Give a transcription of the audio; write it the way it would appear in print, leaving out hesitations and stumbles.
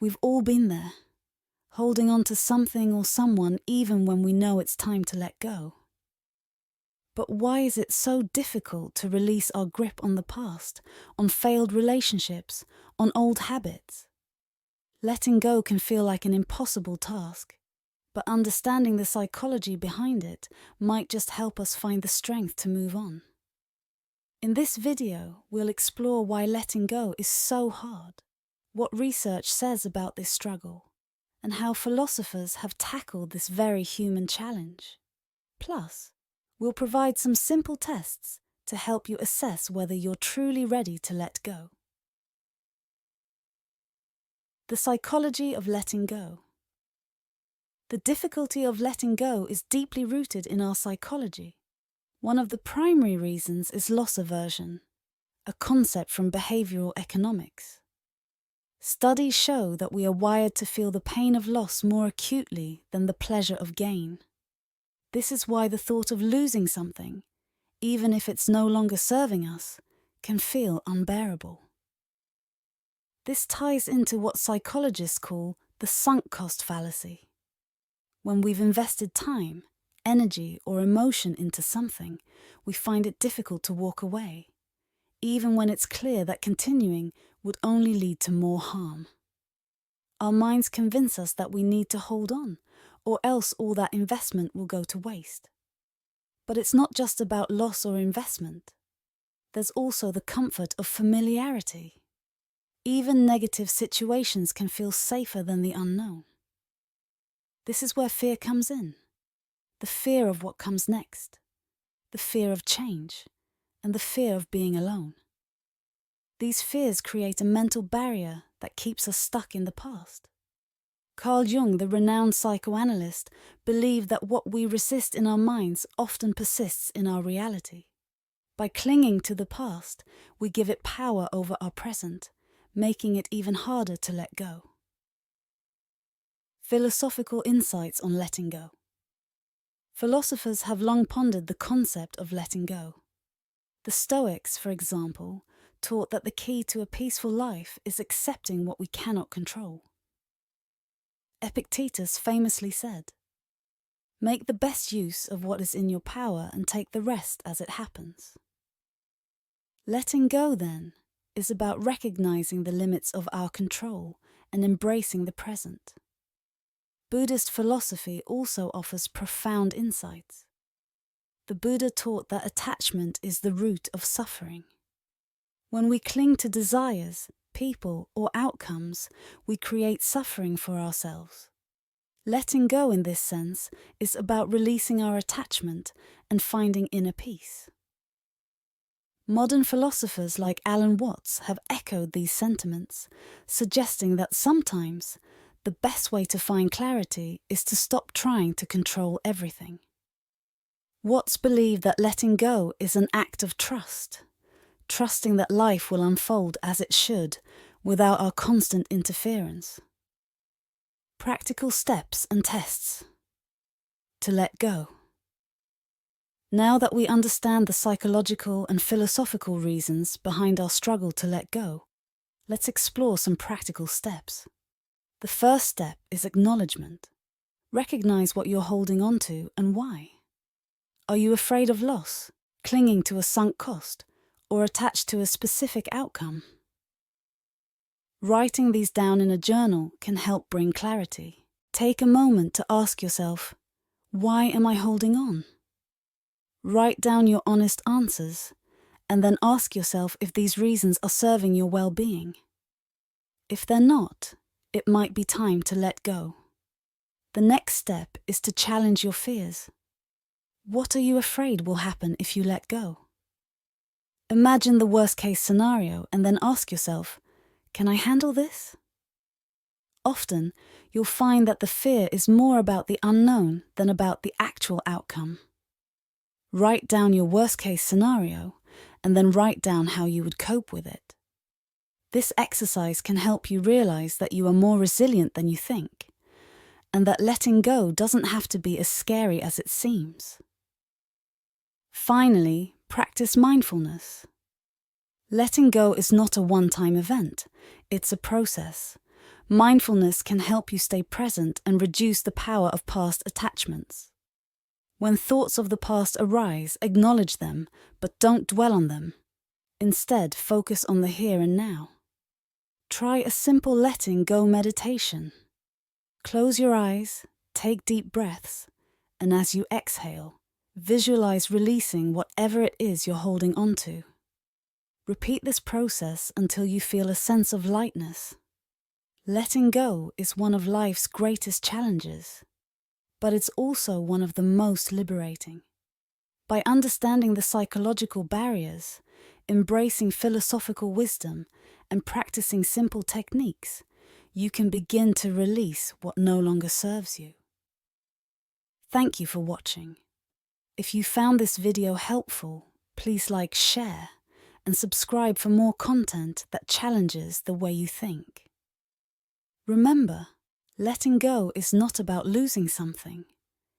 We've all been there, holding on to something or someone even when we know it's time to let go. But why is it so difficult to release our grip on the past, on failed relationships, on old habits? Letting go can feel like an impossible task, but understanding the psychology behind it might just help us find the strength to move on. In this video, we'll explore why letting go is so hard, what research says about this struggle, and how philosophers have tackled this very human challenge. Plus, we'll provide some simple tests to help you assess whether you're truly ready to let go. The psychology of letting go. The difficulty of letting go is deeply rooted in our psychology. One of the primary reasons is loss aversion, a concept from behavioral economics. Studies show that we are wired to feel the pain of loss more acutely than the pleasure of gain. This is why the thought of losing something, even if it's no longer serving us, can feel unbearable. This ties into what psychologists call the sunk cost fallacy. When we've invested time, energy, or emotion into something, we find it difficult to walk away, even when it's clear that continuing would only lead to more harm. Our minds convince us that we need to hold on, or else all that investment will go to waste. But it's not just about loss or investment. There's also the comfort of familiarity. Even negative situations can feel safer than the unknown. This is where fear comes in. The fear of what comes next, the fear of change, and the fear of being alone. These fears create a mental barrier that keeps us stuck in the past. Carl Jung, the renowned psychoanalyst, believed that what we resist in our minds often persists in our reality. By clinging to the past, we give it power over our present, making it even harder to let go. Philosophical insights on letting go. Philosophers have long pondered the concept of letting go. The Stoics, for example, taught that the key to a peaceful life is accepting what we cannot control. Epictetus famously said, "Make the best use of what is in your power and take the rest as it happens." Letting go, then, is about recognizing the limits of our control and embracing the present. Buddhist philosophy also offers profound insights. The Buddha taught that attachment is the root of suffering. When we cling to desires, people, or outcomes, we create suffering for ourselves. Letting go in this sense is about releasing our attachment and finding inner peace. Modern philosophers like Alan Watts have echoed these sentiments, suggesting that sometimes the best way to find clarity is to stop trying to control everything. Watts believed that letting go is an act of trust, trusting that life will unfold as it should, without our constant interference. Practical steps and tests. To let go. Now that we understand the psychological and philosophical reasons behind our struggle to let go, let's explore some practical steps. The first step is acknowledgement. Recognize what you're holding on to and why. Are you afraid of loss, clinging to a sunk cost, or attached to a specific outcome? Writing these down in a journal can help bring clarity. Take a moment to ask yourself, why am I holding on? Write down your honest answers, and then ask yourself if these reasons are serving your well-being. If they're not, it might be time to let go. The next step is to challenge your fears. What are you afraid will happen if you let go? Imagine the worst-case scenario and then ask yourself, can I handle this? Often, you'll find that the fear is more about the unknown than about the actual outcome. Write down your worst-case scenario and then write down how you would cope with it. This exercise can help you realize that you are more resilient than you think, and that letting go doesn't have to be as scary as it seems. Finally, practice mindfulness. Letting go is not a one-time event, it's a process. Mindfulness can help you stay present and reduce the power of past attachments. When thoughts of the past arise, acknowledge them, but don't dwell on them. Instead, focus on the here and now. Try a simple letting go meditation. Close your eyes, take deep breaths, and as you exhale, visualize releasing whatever it is you're holding onto. Repeat this process until you feel a sense of lightness. Letting go is one of life's greatest challenges, but it's also one of the most liberating. By understanding the psychological barriers, embracing philosophical wisdom, and practicing simple techniques, you can begin to release what no longer serves you. Thank you for watching. If you found this video helpful, please like, share, and subscribe for more content that challenges the way you think. Remember, letting go is not about losing something.